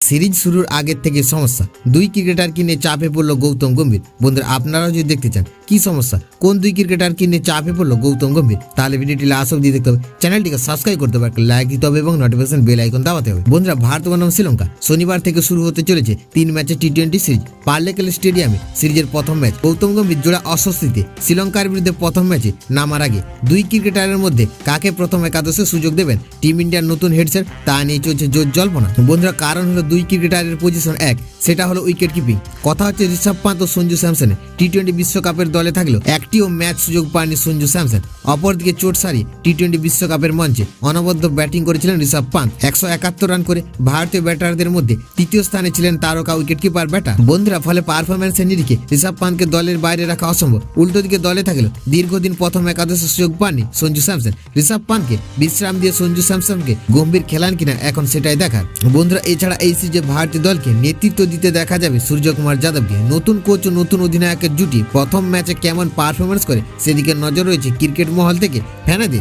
Series শুরুর আগের থেকে সমস্যা, দুই ক্রিকেটারকে নিয়ে চাপে পড়লো গৌতম গম্ভীর। বন্ধুরা আপনারাও যদি দেখতে চান কি সমস্যা, কোন দুই ক্রিকেটারকে নিয়ে চাপে পড়লো গৌতম গম্ভীর, তাহলে ভিডিওটি লাস্ট অবধি দেখতে হবে। চ্যানেলটিকে সাবস্ক্রাইব করতে হবে, একটা লাইক দিতে হবে এবং নোটিফিকেশন বেল আইকন দাবাতে হবে। বন্ধুরা ভারত বনাম শ্রীলঙ্কা শনিবার থেকে শুরু হতে চলেছে 3 ম্যাচের টি20 সিরিজ। পার্লেকেল স্টেডিয়ামে সিরিজের প্রথম ম্যাচ। গৌতম গম্ভীর জোড়া অস্বস্তিতে শ্রীলঙ্কার বিরুদ্ধে প্রথম ম্যাচে নামার আগে দুই ক্রিকেটারের মধ্যে কাকে প্রথম একাদশে সুযোগ দেবেন টিম ইন্ডিয়ার নতুন হেডসেট, তা নিয়ে চলছে জোর জল্পনা। বন্ধুরা কারণ হলো দুই ক্রিকেটারের পজিশন এক, সেটা হলো উইকেট কিপিং। কথা হচ্ছে ঋষভ পান্ত ও সঞ্জু স্যামসনের টি20 বিশ্বকাপের দলে থাকলেও একটিও ম্যাচ সুযোগ পায়নি সঞ্জু স্যামসন। অপরদিকে চোট সারিয়ে টি20 বিশ্বকাপের মঞ্চে অনবদ্য ব্যাটিং করেছিলেন ঋষভ পান্ত। 171 রান করে ভারতীয় ব্যাটারদের মধ্যে তৃতীয় স্থানে ছিলেন তারকা উইকেট কিপার ব্যাটার। বন্ধুরা ফলে পারফরম্যান্সের নিরিখে ঋষভ পান্তকে দলের বাইরে রাখা অসম্ভব। উল্টো দিকে দলে থাকলেও দীর্ঘদিন প্রথম একাদশে সুযোগ পাননি সঞ্জু স্যামসন। ঋষভ পান্তকে বিশ্রাম দিয়ে সঞ্জু স্যামসনকে গম্ভীর খেলান কিনা এখন সেটাই দেখার। বন্ধুরা এছাড়া এই সিরিজে ভারতীয় দলকে নেতৃত্ব দিতে দেখা যাবে সূর্যকুমার যাদবকে। নতুন কোচ ও নতুন অধিনায়কের জুটি প্রথম ম্যাচে কেমন পারফরমেন্স করে সেদিকে নজর রয়েছে ক্রিকেট মহল থেকে ফ্যানেদের।